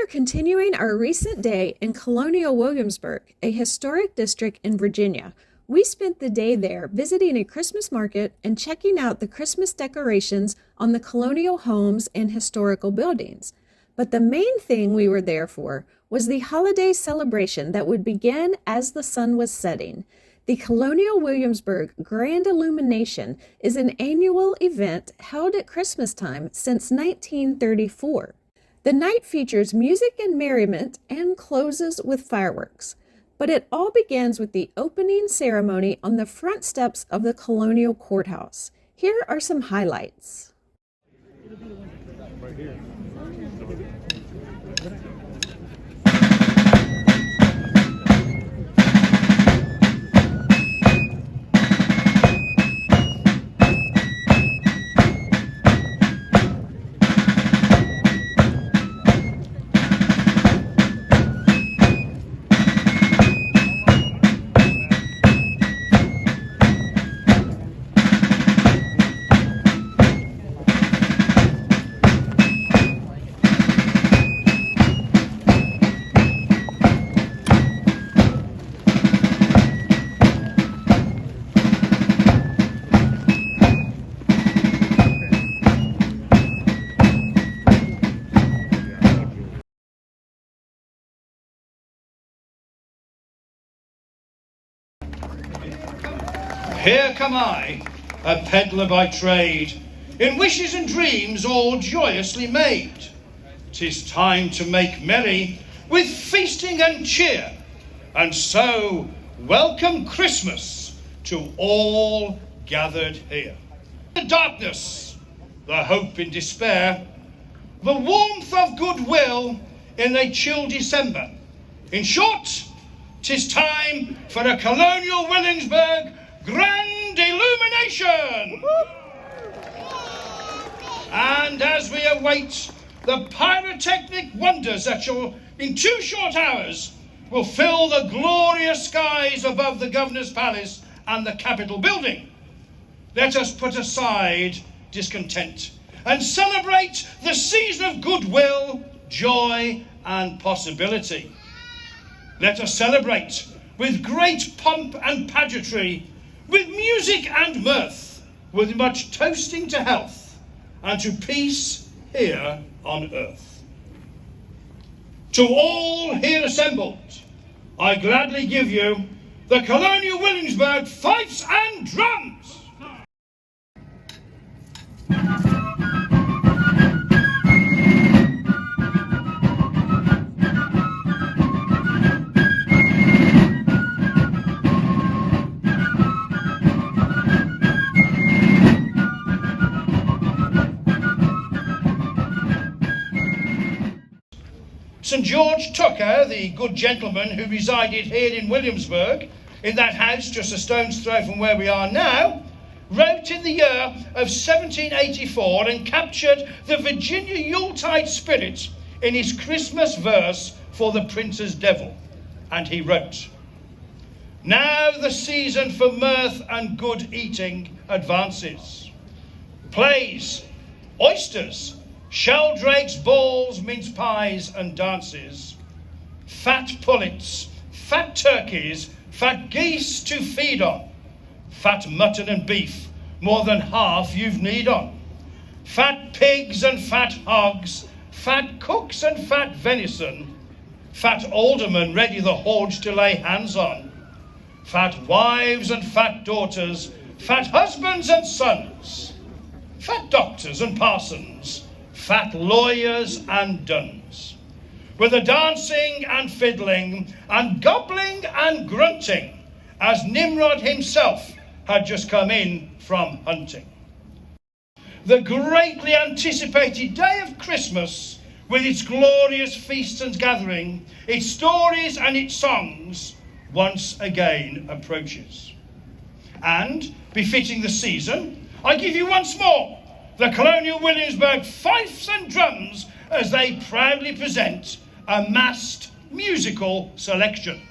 continuing our recent day in Colonial Williamsburg, a historic district in Virginia. We spent the day there visiting a Christmas market and checking out the Christmas decorations on the colonial homes and historical buildings. But the main thing we were there for was the holiday celebration that would begin as the sun was setting. The Colonial Williamsburg Grand Illumination is an annual event held at Christmas time since 1934. The night features music and merriment and closes with fireworks. But it all begins with the opening ceremony on the front steps of the Colonial Courthouse. Here are some highlights. Right here. Here come I, a peddler by trade, in wishes and dreams all joyously made. 'Tis time to make merry with feasting and cheer, and so welcome Christmas to all gathered here. The darkness, the hope in despair, the warmth of goodwill in a chill December. In short, 'tis time for a Colonial Williamsburg Grand Illumination! And as we await the pyrotechnic wonders that shall, in 2 short hours, will fill the glorious skies above the Governor's Palace and the Capitol building, let us put aside discontent and celebrate the season of goodwill, joy, and possibility. Let us celebrate with great pomp and pageantry, with music and mirth, with much toasting to health and to peace here on earth. To all here assembled, I gladly give you the Colonial Williamsburg fifes and drums. St. George Tucker, the good gentleman who resided here in Williamsburg, in that house just a stone's throw from where we are now, wrote in the year of 1784 and captured the Virginia Yuletide spirit in his Christmas verse for the Prince's Devil. And he wrote, "Now the season for mirth and good eating advances. Plays, oysters, sheldrakes, balls, mince pies and dances, fat pullets, fat turkeys, fat geese to feed on, fat mutton and beef, more than half you've need on, fat pigs and fat hogs, fat cooks and fat venison, fat aldermen ready the hoard to lay hands on, fat wives and fat daughters, fat husbands and sons, fat doctors and parsons, fat lawyers and duns, with a dancing and fiddling and gobbling and grunting, as Nimrod himself had just come in from hunting. The greatly anticipated day of Christmas, with its glorious feasts and gathering, its stories and its songs, once again approaches. And, befitting the season, I give you once more the Colonial Williamsburg fifes and drums as they proudly present a massed musical selection.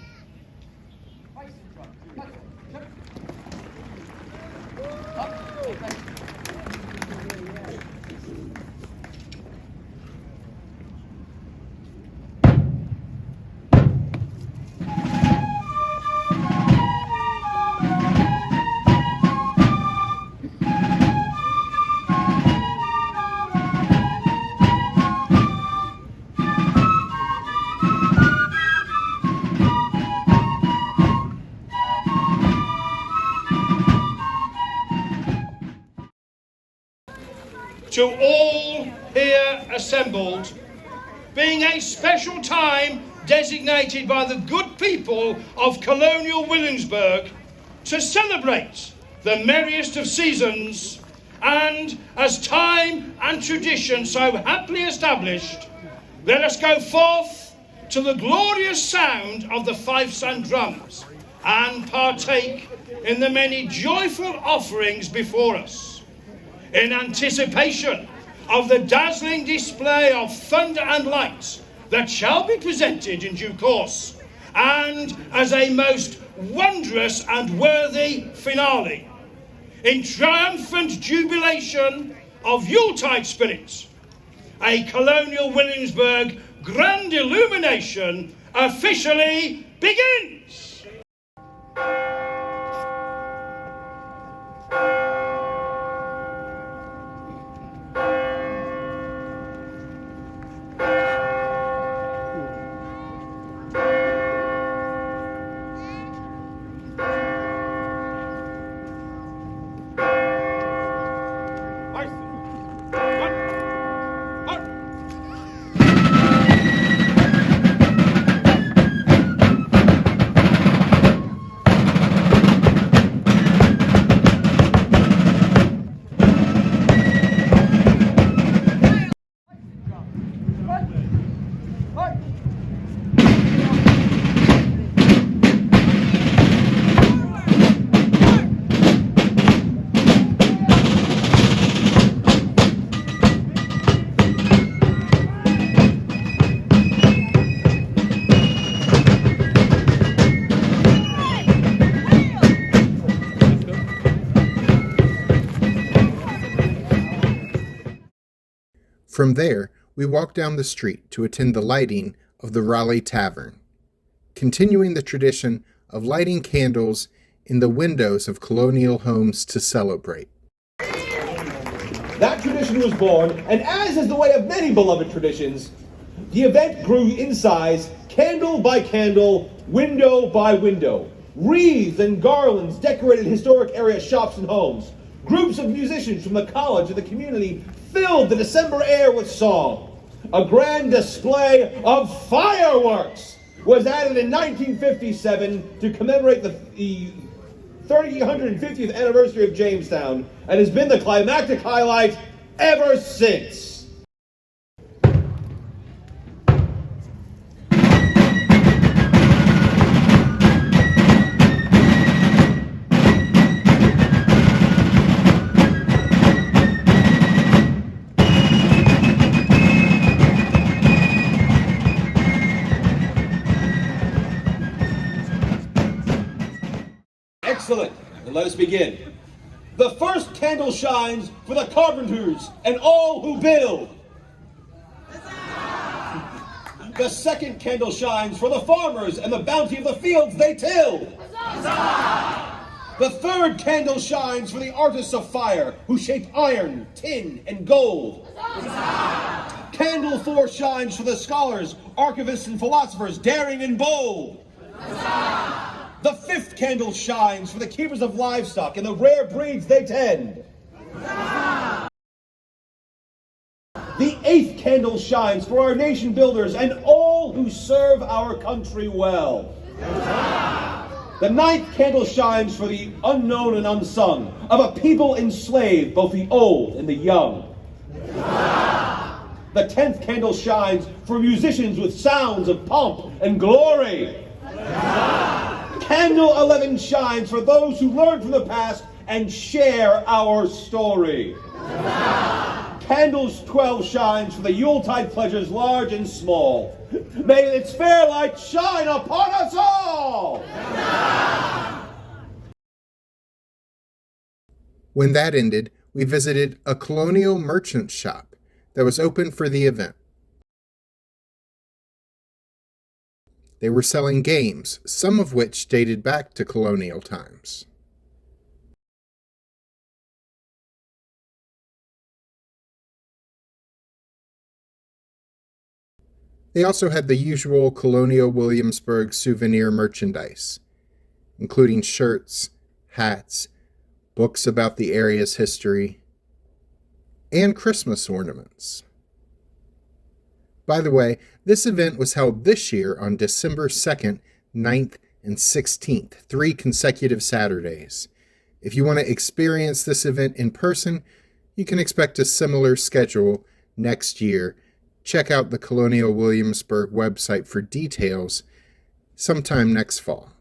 to all here assembled, being a special time designated by the good people of Colonial Williamsburg to celebrate the merriest of seasons, and as time and tradition so happily established, let us go forth to the glorious sound of the fifes and drums and partake in the many joyful offerings before us, in anticipation of the dazzling display of thunder and light that shall be presented in due course, and as a most wondrous and worthy finale, in triumphant jubilation of Yuletide spirits, a Colonial Williamsburg grand illumination officially begins. From there, we walked down the street to attend the lighting of the Raleigh Tavern, continuing the tradition of lighting candles in the windows of colonial homes to celebrate. That tradition was born, and as is the way of many beloved traditions, the event grew in size, candle by candle, window by window. Wreaths and garlands decorated historic area shops and homes. Groups of musicians from the college and the community filled the December air with song. A grand display of fireworks was added in 1957 to commemorate the 350th anniversary of Jamestown, and has been the climactic highlight ever since. Excellent. Then let us begin. The first candle shines for the carpenters and all who build. The second candle shines for the farmers and the bounty of the fields they till. The third candle shines for the artists of fire who shape iron, tin, and gold. Candle 4 shines for the scholars, archivists, and philosophers daring and bold. The fifth candle shines for the keepers of livestock and the rare breeds they tend. The eighth candle shines for our nation builders and all who serve our country well. The ninth candle shines for the unknown and unsung, of a people enslaved, both the old and the young. The 10th candle shines for musicians with sounds of pomp and glory. Candle 11 shines for those who learn from the past and share our story. Candles 12 shines for the Yuletide pleasures large and small. May its fair light shine upon us all! When that ended, we visited a colonial merchant shop that was open for the event. They were selling games, some of which dated back to colonial times. They also had the usual Colonial Williamsburg souvenir merchandise, including shirts, hats, books about the area's history, and Christmas ornaments. By the way, this event was held this year on December 2nd, 9th, and 16th, 3 consecutive Saturdays. If you want to experience this event in person, you can expect a similar schedule next year. Check out the Colonial Williamsburg website for details sometime next fall.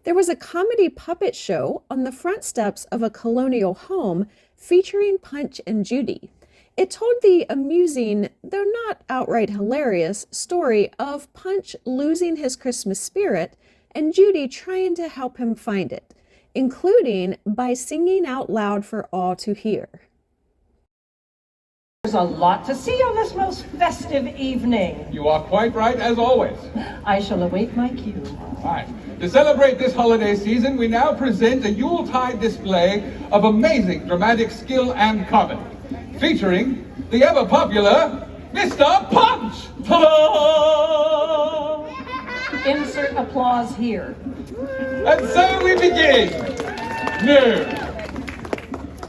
There was a comedy puppet show on the front steps of a colonial home featuring Punch and Judy. It told the amusing, though not outright hilarious, story of Punch losing his Christmas spirit and Judy trying to help him find it, including by singing out loud for all to hear. There's a lot to see on this most festive evening. You are quite right, as always. I shall await my cue. Right. To celebrate this holiday season, we now present a Yuletide display of amazing dramatic skill and comedy, featuring the ever-popular Mr. Punch! Ta-da! Insert applause here. And so we begin.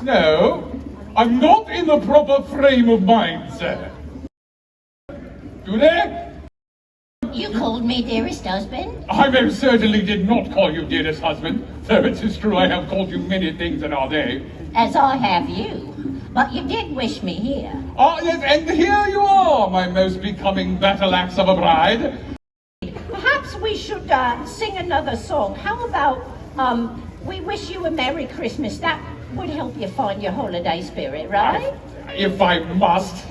No, I'm not in the proper frame of mind, sir. Judy? You called me dearest husband? I most certainly did not call you dearest husband, though it is true I have called you many things in our day. As I have you. But you did wish me here. Ah, yes, and here you are, my most becoming battle axe of a bride. Perhaps we should sing another song. How about, We Wish You a Merry Christmas? That would help you find your holiday spirit, right? If I must.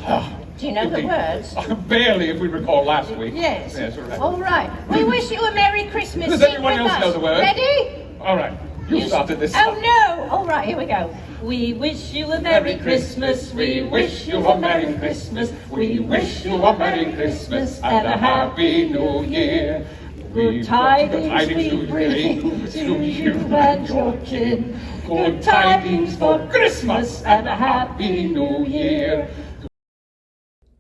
Do you know the words? Barely, if we recall last week. Yes. Yes, right. All right. We wish you a Merry Christmas. Does Sing everyone with else us. know the words? Ready? All right. You started this. Oh, no. All right, here we go. We wish you a Merry Christmas. We wish you a Merry Christmas. We wish you a Merry Christmas and a Happy New Year. Good tidings we bring to you and your kin. Good tidings for Christmas and a Happy New Year.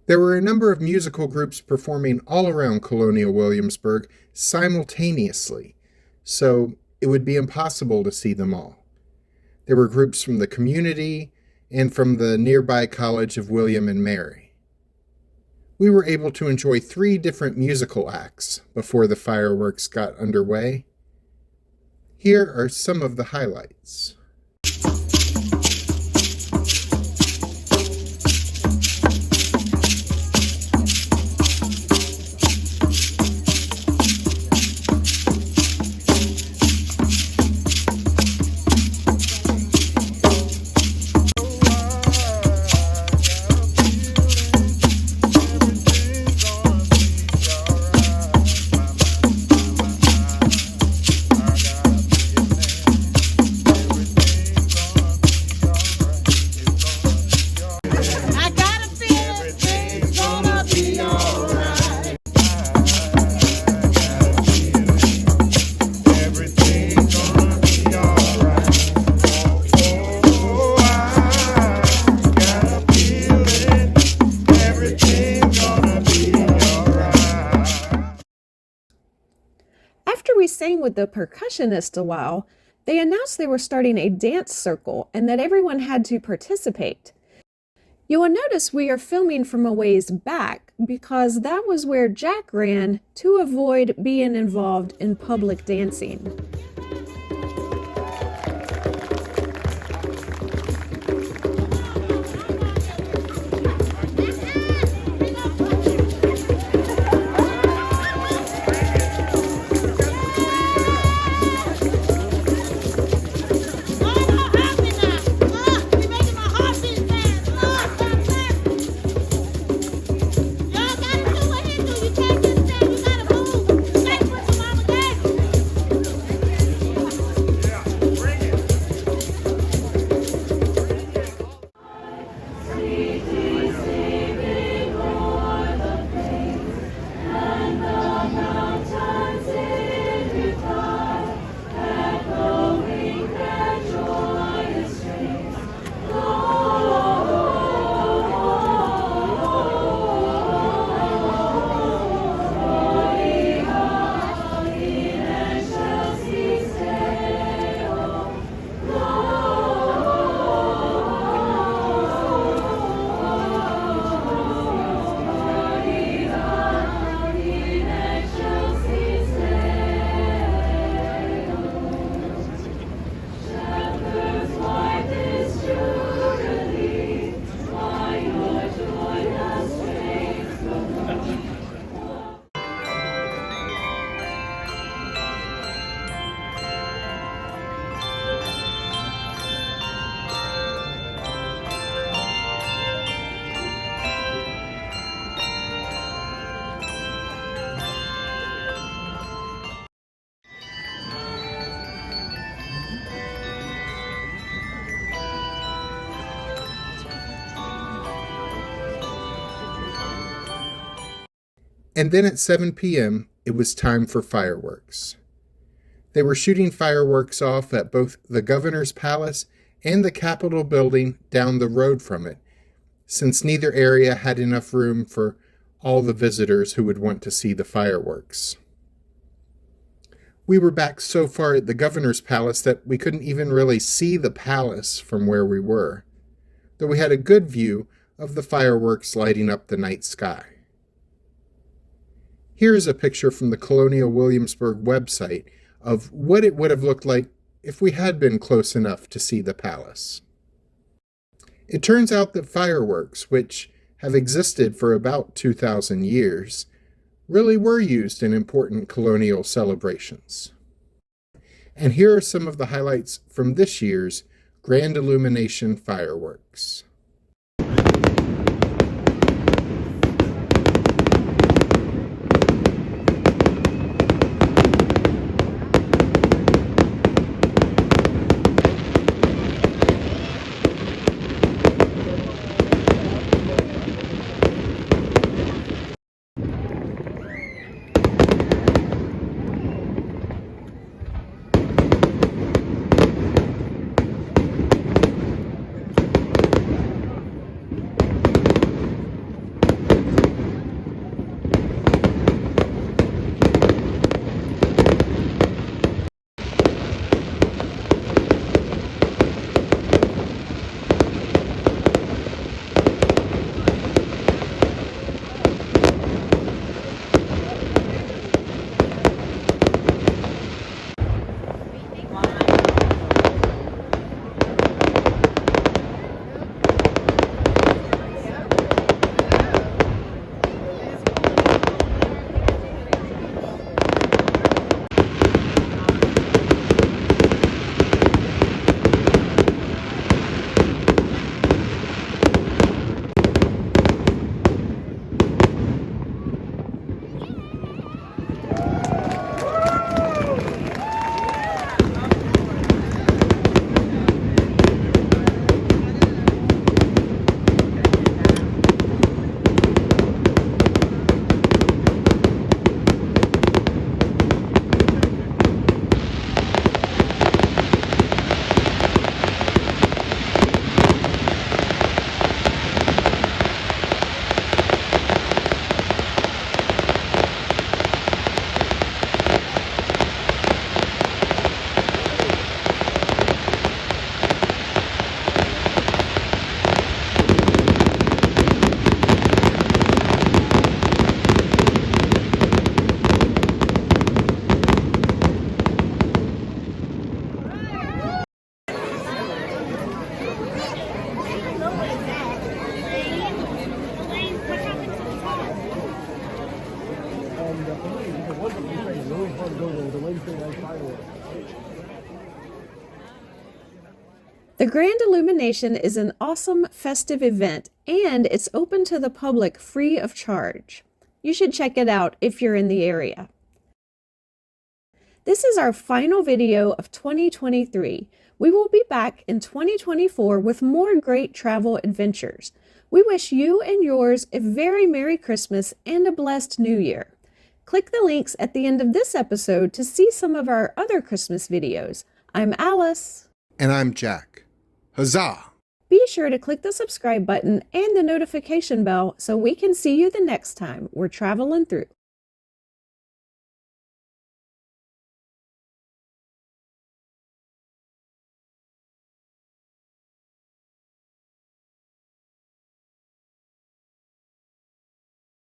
There were a number of musical groups performing all around Colonial Williamsburg simultaneously, so it would be impossible to see them all. There were groups from the community and from the nearby College of William and Mary. We were able to enjoy 3 different musical acts before the fireworks got underway. Here are some of the highlights. Sang with the percussionist a while, they announced they were starting a dance circle and that everyone had to participate. You will notice we are filming from a ways back because that was where Jack ran to avoid being involved in public dancing. And then at 7 p.m., it was time for fireworks. They were shooting fireworks off at both the governor's palace and the Capitol building down the road from it, since neither area had enough room for all the visitors who would want to see the fireworks. We were back so far at the governor's palace that we couldn't even really see the palace from where we were, though we had a good view of the fireworks lighting up the night sky. Here is a picture from the Colonial Williamsburg website of what it would have looked like if we had been close enough to see the palace. It turns out that fireworks, which have existed for about 2,000 years, really were used in important colonial celebrations. And here are some of the highlights from this year's Grand Illumination fireworks. The Grand Illumination is an awesome festive event, and it's open to the public free of charge. You should check it out if you're in the area. This is our final video of 2023. We will be back in 2024 with more great travel adventures. We wish you and yours a very Merry Christmas and a blessed New Year. Click the links at the end of this episode to see some of our other Christmas videos. I'm Alice. And I'm Jack. Huzzah! Be sure to click the subscribe button and the notification bell so we can see you the next time we're traveling through.